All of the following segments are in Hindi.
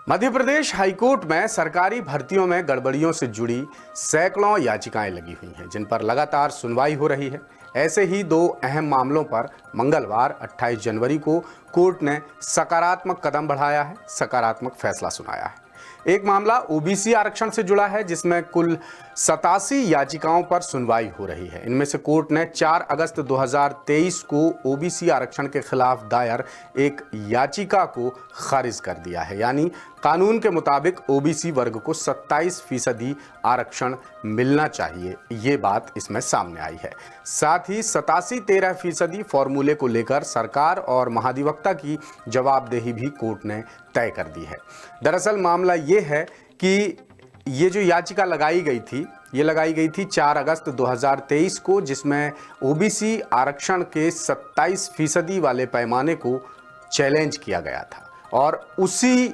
मध्य प्रदेश हाईकोर्ट में सरकारी भर्तियों में गड़बड़ियों से जुड़ी सैकड़ों याचिकाएं लगी हुई हैं, जिन पर लगातार सुनवाई हो रही है। ऐसे ही दो अहम मामलों पर मंगलवार 28 जनवरी को कोर्ट ने सकारात्मक कदम बढ़ाया है, सकारात्मक फैसला सुनाया है। एक मामला ओबीसी आरक्षण से जुड़ा है, जिसमें कुल 87 याचिकाओं पर सुनवाई हो रही है। इनमें से कोर्ट ने 4 अगस्त 2023 को ओबीसी आरक्षण के खिलाफ दायर एक याचिका को खारिज कर दिया है। यानी कानून के मुताबिक ओबीसी वर्ग को 27% आरक्षण मिलना चाहिए, ये बात इसमें सामने आई है। साथ ही 87-13% फॉर्मूले को लेकर सरकार और महाधिवक्ता की जवाबदेही भी कोर्ट ने तय कर दी है। दरअसल मामला ये है कि ये जो याचिका लगाई गई थी, ये लगाई गई थी 4 अगस्त 2023 को, जिसमें ओबीसी आरक्षण के 27% वाले पैमाने को चैलेंज किया गया था और उसी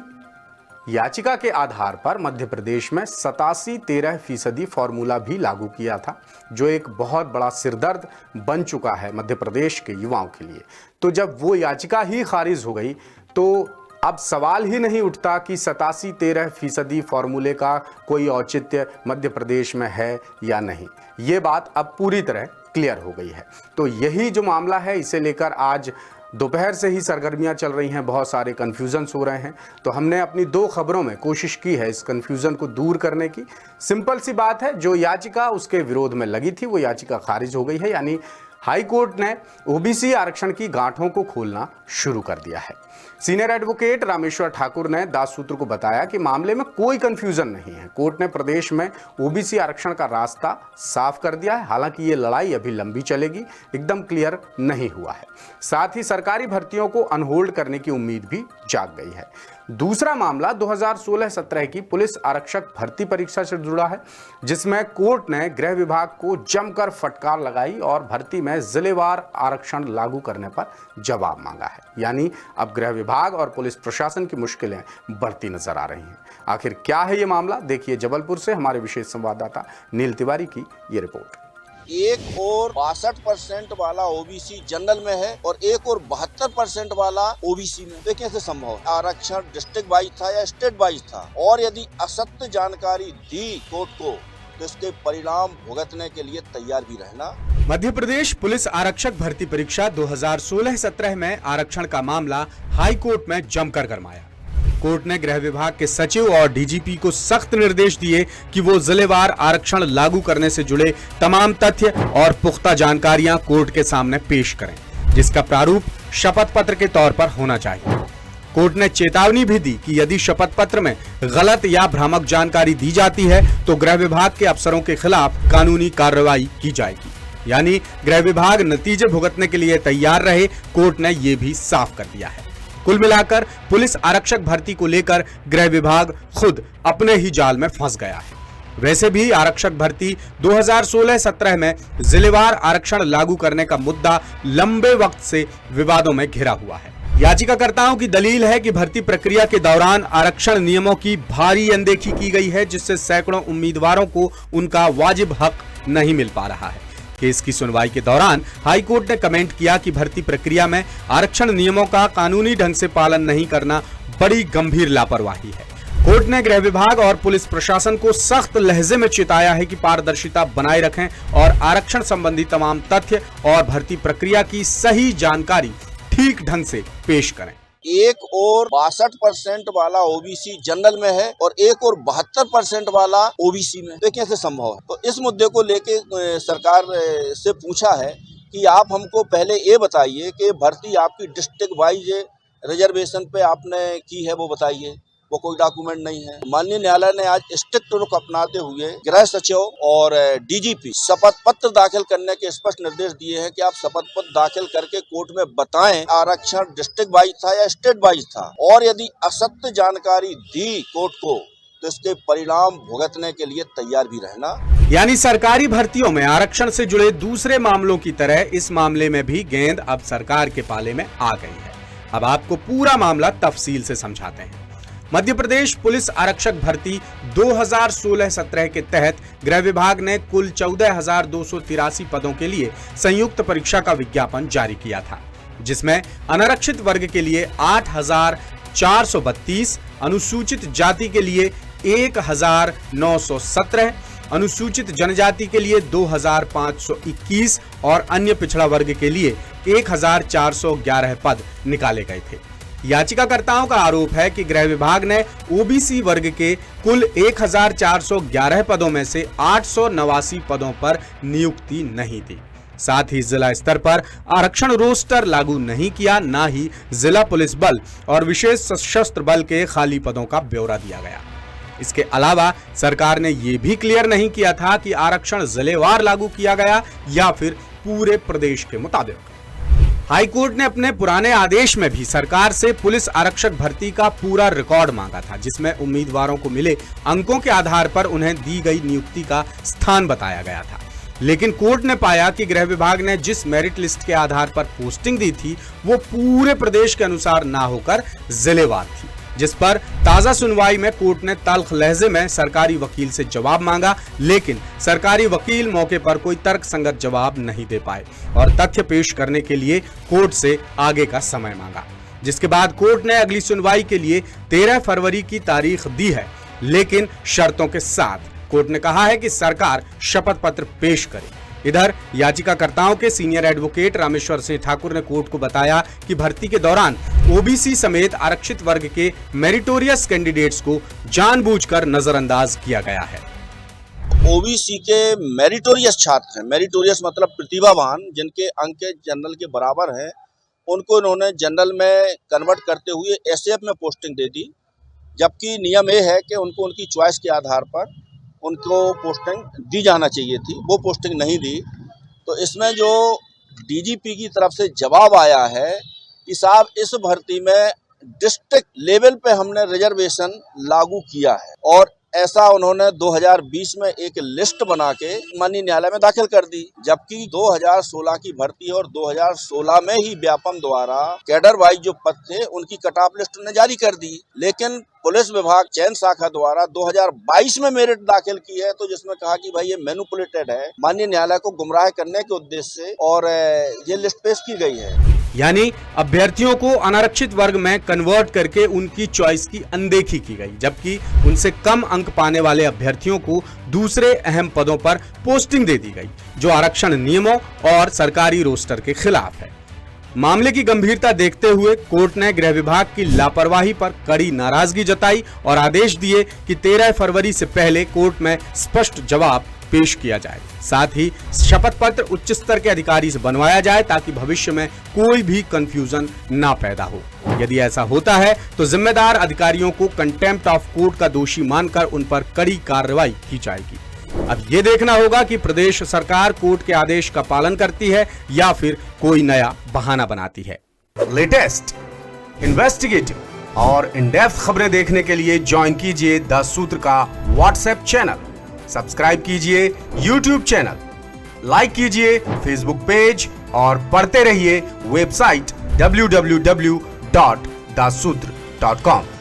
याचिका के आधार पर मध्य प्रदेश में 87-13% फॉर्मूला भी लागू किया था, जो एक बहुत बड़ा सिरदर्द बन चुका है मध्य प्रदेश के युवाओं के लिए। तो जब वो याचिका ही खारिज हो गई तो अब सवाल ही नहीं उठता कि 87-13% फॉर्मूले का कोई औचित्य मध्य प्रदेश में है या नहीं। ये बात अब पूरी तरह क्लियर हो गई है। तो यही जो मामला है, इसे लेकर आज दोपहर से ही सरगर्मियां चल रही हैं, बहुत सारे कन्फ्यूजन्स हो रहे हैं। तो हमने अपनी 2 खबरों में कोशिश की है इस कन्फ्यूजन को दूर करने की। सिंपल सी बात है, जो याचिका उसके विरोध में लगी थी वो याचिका खारिज हो गई है। यानी हाई कोर्ट ने ओबीसी आरक्षण की गांठों को खोलना शुरू कर दिया है। सीनियर एडवोकेट रामेश्वर ठाकुर ने दास सूत्र को बताया कि मामले में कोई कंफ्यूजन नहीं है। कोर्ट ने प्रदेश में ओबीसी आरक्षण का रास्ता साफ कर दिया है। हालांकि ये लड़ाई अभी लंबी चलेगी, एकदम क्लियर नहीं हुआ है। साथ ही सरकारी भर्तियों को अनहोल्ड करने की उम्मीद भी जाग गई है। दूसरा मामला 2016-17 की पुलिस आरक्षक भर्ती परीक्षा से जुड़ा है, जिसमें कोर्ट ने गृह विभाग को जमकर फटकार लगाई और भर्ती में जिलेवार आरक्षण लागू करने पर जवाब मांगा है। यानी अब गृह विभाग और पुलिस प्रशासन की मुश्किलें बढ़ती नजर आ रही हैं। आखिर क्या है ये मामला, देखिए जबलपुर से हमारे विशेष संवाददाता नील तिवारी की ये रिपोर्ट। एक और 62% वाला ओबीसी जनरल में है और एक और 72% वाला ओबीसी में। देखिए कैसे संभव है? आरक्षण डिस्ट्रिक्ट वाइज था या स्टेट वाइज था, और यदि असत्य जानकारी दी कोर्ट को तो इसके परिणाम भुगतने के लिए तैयार भी रहना। मध्य प्रदेश पुलिस आरक्षक भर्ती परीक्षा 2016-17 में आरक्षण का मामला हाई कोर्ट में जमकर गरमाया। कोर्ट ने गृह विभाग के सचिव और डीजीपी को सख्त निर्देश दिए कि वो जिलेवार आरक्षण लागू करने से जुड़े तमाम तथ्य और पुख्ता जानकारियां कोर्ट के सामने पेश करें, जिसका प्रारूप शपथ पत्र के तौर पर होना चाहिए। कोर्ट ने चेतावनी भी दी कि यदि शपथ पत्र में गलत या भ्रामक जानकारी दी जाती है तो गृह विभाग के अफसरों के खिलाफ कानूनी कार्रवाई की जाएगी। यानी गृह विभाग नतीजे भुगतने के लिए तैयार रहे, कोर्ट ने ये भी साफ कर दिया है। कुल मिलाकर पुलिस आरक्षक भर्ती को लेकर गृह विभाग खुद अपने ही जाल में फंस गया है। वैसे भी आरक्षक भर्ती 2016-17 में जिलेवार आरक्षण लागू करने का मुद्दा लंबे वक्त से विवादों में घिरा हुआ है। याचिकाकर्ताओं की दलील है कि भर्ती प्रक्रिया के दौरान आरक्षण नियमों की भारी अनदेखी की गई है, जिससे सैकड़ों उम्मीदवारों को उनका वाजिब हक नहीं मिल पा रहा है। केस की सुनवाई के दौरान हाई कोर्ट ने कमेंट किया कि भर्ती प्रक्रिया में आरक्षण नियमों का कानूनी ढंग से पालन नहीं करना बड़ी गंभीर लापरवाही है। कोर्ट ने गृह विभाग और पुलिस प्रशासन को सख्त लहजे में चेताया है कि पारदर्शिता बनाए रखें और आरक्षण संबंधी तमाम तथ्य और भर्ती प्रक्रिया की सही जानकारी ठीक ढंग से पेश करें। एक और 62% वाला ओबीसी जनरल में है और एक और 72% वाला ओबीसी में। देखिए कैसे संभव है? तो इस मुद्दे को लेके सरकार से पूछा है कि आप हमको पहले ये बताइए कि भर्ती आपकी डिस्ट्रिक्ट वाइज रिजर्वेशन पे आपने की है, वो बताइए। वो कोई डॉक्यूमेंट नहीं है। माननीय न्यायालय ने आज स्ट्रिक्ट रुख अपनाते हुए गृह सचिव और डीजीपी शपथ पत्र दाखिल करने के स्पष्ट निर्देश दिए हैं कि आप शपथ पत्र दाखिल करके कोर्ट में बताएं आरक्षण डिस्ट्रिक्ट वाइज था या स्टेट वाइज था, और यदि असत्य जानकारी दी कोर्ट को तो इसके परिणाम भुगतने के लिए तैयार भी रहना। यानी सरकारी भर्तियों में आरक्षण से जुड़े दूसरे मामलों की तरह इस मामले में भी गेंद अब सरकार के पाले में आ गई है। अब आपको पूरा मामला तफसील से समझाते हैं। मध्य प्रदेश पुलिस आरक्षक भर्ती 2016-17 के तहत गृह विभाग ने कुल 14,283 पदों के लिए संयुक्त परीक्षा का विज्ञापन जारी किया था। जिसमें अनारक्षित वर्ग के लिए 8,432, अनुसूचित जाति के लिए 1,917, अनुसूचित जनजाति के लिए 2,521 और अन्य पिछड़ा वर्ग के लिए 1,411 पद निकाले गए थे। याचिकाकर्ताओं का आरोप है कि गृह विभाग ने ओबीसी वर्ग के कुल 1,411 पदों में से 889 पदों पर नियुक्ति नहीं दी। साथ ही जिला स्तर पर आरक्षण रोस्टर लागू नहीं किया, ना ही जिला पुलिस बल और विशेष सशस्त्र बल के खाली पदों का ब्यौरा दिया गया। इसके अलावा सरकार ने यह भी क्लियर नहीं किया था कि आरक्षण जिलेवार लागू किया गया या फिर पूरे प्रदेश के मुताबिक। हाईकोर्ट ने अपने पुराने आदेश में भी सरकार से पुलिस आरक्षक भर्ती का पूरा रिकॉर्ड मांगा था, जिसमें उम्मीदवारों को मिले अंकों के आधार पर उन्हें दी गई नियुक्ति का स्थान बताया गया था। लेकिन कोर्ट ने पाया कि गृह विभाग ने जिस मेरिट लिस्ट के आधार पर पोस्टिंग दी थी वो पूरे प्रदेश के अनुसार ना होकर जिलेवार थी, जिस पर ताजा सुनवाई में कोर्ट ने तल्ख लहजे में सरकारी वकील से जवाब मांगा, लेकिन सरकारी वकील मौके पर कोई तर्कसंगत जवाब नहीं दे पाए और तथ्य पेश करने के लिए कोर्ट से आगे का समय मांगा। जिसके बाद कोर्ट ने अगली सुनवाई के लिए 13 फरवरी की तारीख दी है, लेकिन शर्तों के साथ। कोर्ट ने कहा है कि सरकार शपथ पत्र पेश करे। इधर याचिकाकर्ताओं के सीनियर एडवोकेट रामेश्वर सिंह ठाकुर ने कोर्ट को बताया कि भर्ती के दौरान ओबीसी समेत आरक्षित वर्ग के मेरिटोरियस कैंडिडेट्स को जानबूझकर नजरअंदाज किया गया है। ओबीसी के मेरिटोरियस छात्र हैं, मेरिटोरियस मतलब प्रतिभावान, जिनके अंक जनरल के बराबर हैं, उनको इन्होंने जनरल में कन्वर्ट करते हुए एसएफ में पोस्टिंग दे दी, जबकि नियम ये है कि उनको उनकी चॉइस के आधार पर उनको पोस्टिंग दी जाना चाहिए थी, वो पोस्टिंग नहीं दी। तो इसमें जो डीजीपी की तरफ से जवाब आया है कि साहब इस भर्ती में डिस्ट्रिक्ट लेवल पे हमने रिजर्वेशन लागू किया है, और ऐसा उन्होंने 2020 में एक लिस्ट बना के माननीय न्यायालय में दाखिल कर दी, जबकि 2016 की भर्ती और 2016 में ही व्यापम द्वारा कैडर वाइज जो पद थे उनकी कट ऑफ लिस्ट उन्होंने जारी कर दी। लेकिन पुलिस विभाग चयन शाखा द्वारा 2022 में मेरिट दाखिल की है, तो जिसमें कहा कि भाई ये मैनिपुलेटेड है, माननीय न्यायालय को गुमराह करने के उद्देश्य से और ये लिस्ट पेश की गई है। यानी अभ्यर्थियों को अनारक्षित वर्ग में कन्वर्ट करके उनकी चॉइस की अनदेखी की गई, जबकि उनसे कम अंक पाने वाले अभ्यर्थियों को दूसरे अहम पदों पर पोस्टिंग दे दी गई, जो आरक्षण नियमों और सरकारी रोस्टर के खिलाफ है। मामले की गंभीरता देखते हुए कोर्ट ने गृह विभाग की लापरवाही पर कड़ी नाराजगी जताई और आदेश दिए कि 13 फरवरी से पहले कोर्ट में स्पष्ट जवाब पेश किया जाए। साथ ही शपथ पत्र उच्च स्तर के अधिकारी से बनवाया जाए ताकि भविष्य में कोई भी कंफ्यूजन ना पैदा हो। यदि ऐसा होता है तो जिम्मेदार अधिकारियों को कंटेम्प्ट ऑफ कोर्ट का दोषी मानकर उन पर कड़ी कार्रवाई की जाएगी। अब ये देखना होगा कि प्रदेश सरकार कोर्ट के आदेश का पालन करती है या फिर कोई नया बहाना बनाती है। लेटेस्ट, इन्वेस्टिगेटिव और इन डेप्थ खबरें देखने के लिए ज्वाइन कीजिए द सूत्र का व्हाट्सएप चैनल, सब्सक्राइब कीजिए यूट्यूब चैनल, लाइक कीजिए फेसबुक पेज और पढ़ते रहिए वेबसाइट www.daसूत्र.com।